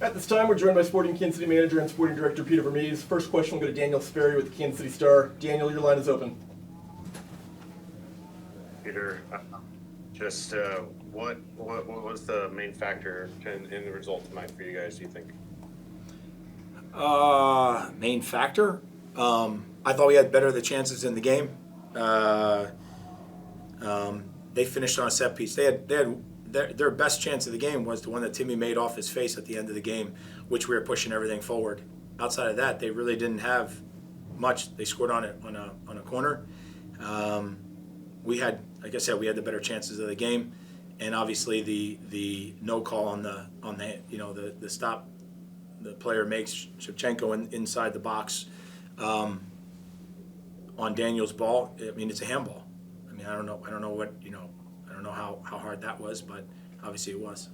At this time, we're joined by Sporting Kansas City manager and sporting director Peter Vermes. First question will go to Daniel Sperry with the Kansas City Star. Daniel, your line is open. Peter, just what was the main factor in the result tonight for you guys, do you think? Main factor? I thought we had better the chances in the game. They finished on a set piece. They had their best chance of the game was the one that Timmy made off his face at the end of the game, which we were pushing everything forward. Outside of that, they really didn't have much. They scored on a corner. We had, like I said, we had the better chances of the game, and obviously the no call on the stop the player makes Shevchenko inside the box on Daniel's ball. I mean, it's a handball. I mean, I don't know what I don't know how hard that was, but obviously it was.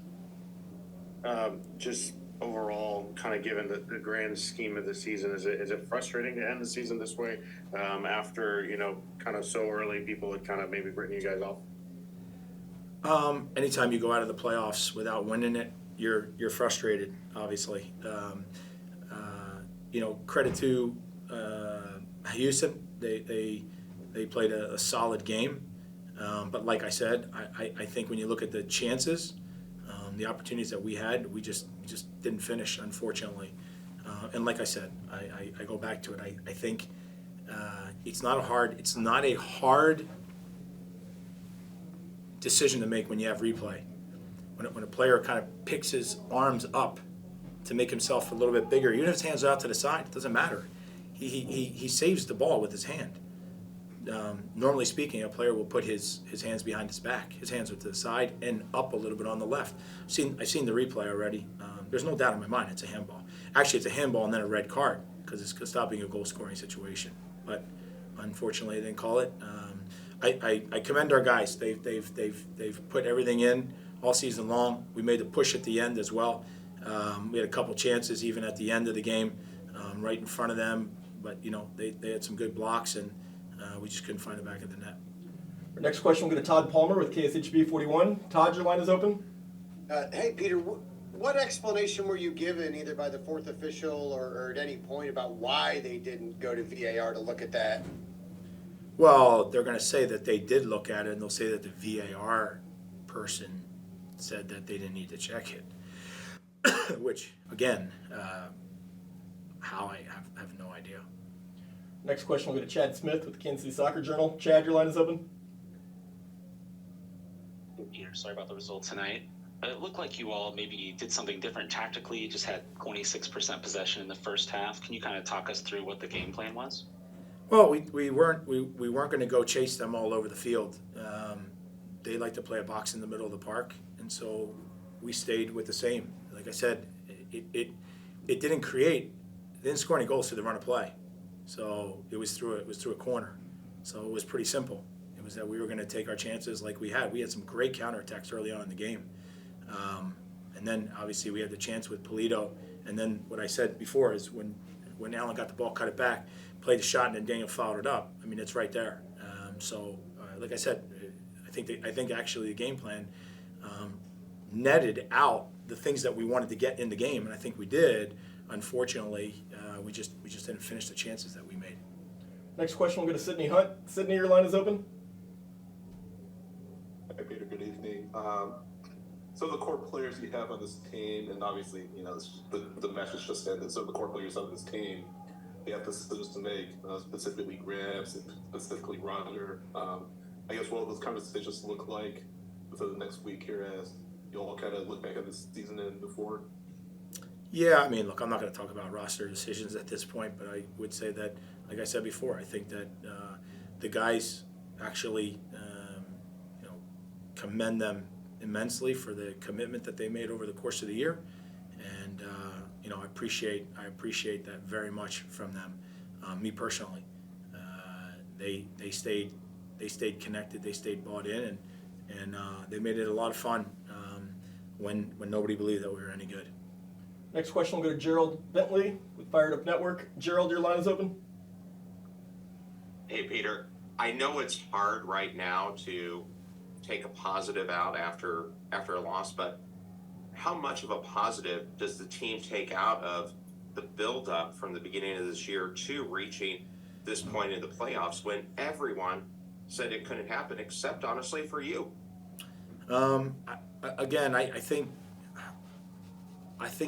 Just overall, kind of given the grand scheme of the season, is it frustrating to end the season this way after kind of so early people had kind of maybe written you guys off? Anytime you go out of the playoffs without winning it, you're frustrated. Obviously, credit to Houston. They played a solid game, but like I said, I think when you look at the chances, the opportunities that we had, we just didn't finish, unfortunately. And like I said, I go back to it. I think it's not a hard decision to make when you have replay. When a player kind of picks his arms up to make himself a little bit bigger, even if his hands are out to the side, it doesn't matter. He saves the ball with his hand. Normally speaking, a player will put his hands behind his back. His hands are to the side and up a little bit on the left. I've seen the replay already. There's no doubt in my mind it's a handball. Actually, it's a handball and then a red card because it's stopping a goal-scoring situation. But unfortunately, they didn't call it. I commend our guys. They've put everything in all season long. We made the push at the end as well. We had a couple chances even at the end of the game, right in front of them. But they had some good blocks and. We just couldn't find the back of the net. Our next question will go to Todd Palmer with KSHB 41. Todd, your line is open. Hey, Peter, what explanation were you given either by the fourth official or at any point about why they didn't go to VAR to look at that? Well, they're going to say that they did look at it, and they'll say that the VAR person said that they didn't need to check it, which, again, how I have no idea. Next question will go to Chad Smith with the Kansas City Soccer Journal. Chad, your line is open. Peter, sorry about the result tonight. But it looked like you all maybe did something different tactically. You just had 26% possession in the first half. Can you kind of talk us through what the game plan was? Well, we weren't going to go chase them all over the field. They like to play a box in the middle of the park, and so we stayed with the same. Like I said, it didn't score any goals through the run of play. So it was through a corner. So it was pretty simple. It was that we were going to take our chances like we had. We had some great counterattacks early on in the game. And then obviously we had the chance with Polito. And then what I said before is when Allen got the ball, cut it back, played the shot, and then Daniel fouled it up. I mean, it's right there. Like I said, I think actually the game plan netted out the things that we wanted to get in the game, and I think we did. Unfortunately, we just didn't finish the chances that we made. Next question will go to Sydney Hunt. Sydney, your line is open. Hi, Peter. Good evening. So the core players you have on this team, and obviously, the match is just ended. So the core players on this team, they have decisions to make, specifically Grams and specifically Roger. I guess what will those conversations look like for the next week here as you all kind of look back at this season and move forward? Yeah, I mean, look, I'm not going to talk about roster decisions at this point, but I would say that, like I said before, I think that the guys actually, commend them immensely for the commitment that they made over the course of the year, and I appreciate that very much from them. Me personally, they stayed connected, they stayed bought in, and they made it a lot of fun when nobody believed that we were any good. Next question will go to Gerald Bentley with Fired Up Network. Gerald, your line is open. Hey, Peter. I know it's hard right now to take a positive out after a loss, but how much of a positive does the team take out of the build-up from the beginning of this year to reaching this point in the playoffs when everyone said it couldn't happen, except honestly for you? Again, I think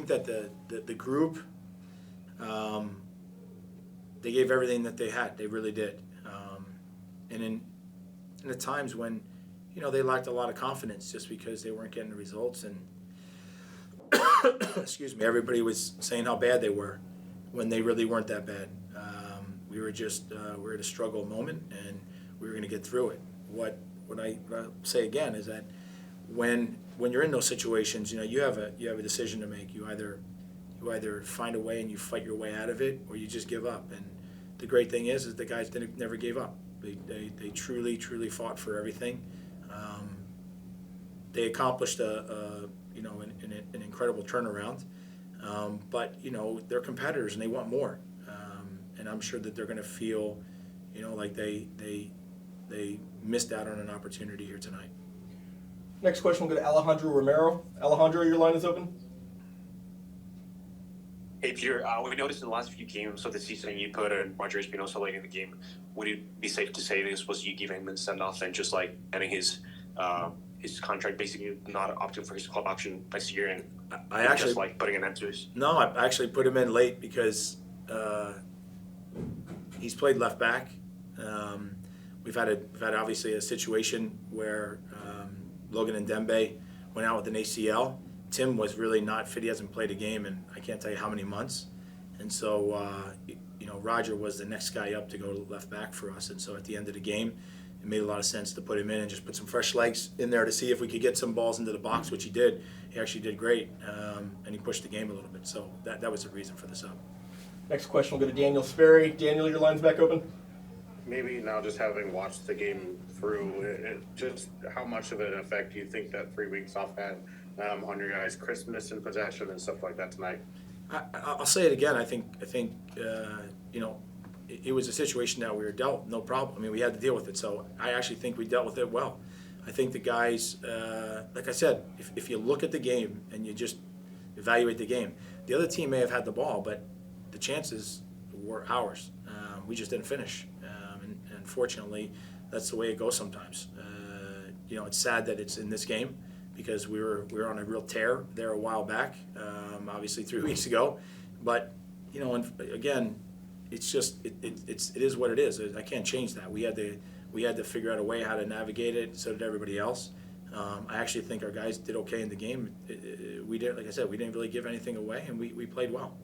that the group, they gave everything that they had. They really did. And in the times when, they lacked a lot of confidence just because they weren't getting the results, and excuse me, everybody was saying how bad they were when they really weren't that bad. We were just we were at a struggle moment, and we were going to get through it. What I say again is that when you're in those situations, you have a decision to make. You either find a way and you fight your way out of it, or you just give up. And the great thing is the guys never gave up. They truly fought for everything. They accomplished an incredible turnaround, but they're competitors and they want more. And I'm sure that they're going to feel, like they missed out on an opportunity here tonight. Next question will go to Alejandro Romero. Alejandro, your line is open. Hey, Peter, we noticed in the last few games of the season you put Roger Espinosa late in the game. Would it be safe to say this was you giving him a send-off and just like ending his contract, basically not opting for his club option next year, and I actually just like putting an end to his? No, I actually put him in late because he's played left back. We've had obviously a situation where Logan and Dembe went out with an ACL. Tim was really not fit. He hasn't played a game in I can't tell you how many months. And so, Roger was the next guy up to go left back for us. And so at the end of the game, it made a lot of sense to put him in and just put some fresh legs in there to see if we could get some balls into the box, which he did. He actually did great, and he pushed the game a little bit. So that was the reason for the sub. Next question will go to Daniel Sperry. Daniel, your line's back open. Maybe now just having watched the game through, just how much of an effect do you think that 3 weeks off had on your guys' crispness in possession and stuff like that tonight? I'll say it again. I think it was a situation that we were dealt, no problem. I mean, we had to deal with it. So I actually think we dealt with it well. I think the guys, like I said, if you look at the game and you just evaluate the game, the other team may have had the ball, but the chances were ours. We just didn't finish. And unfortunately, that's the way it goes sometimes. It's sad that it's in this game because we were on a real tear there a while back, obviously 3 weeks ago. But, and again, it's just it is what it is. I can't change that. We had to figure out a way how to navigate it. So did everybody else. I actually think our guys did okay in the game. We did, like I said, we didn't really give anything away, and we played well.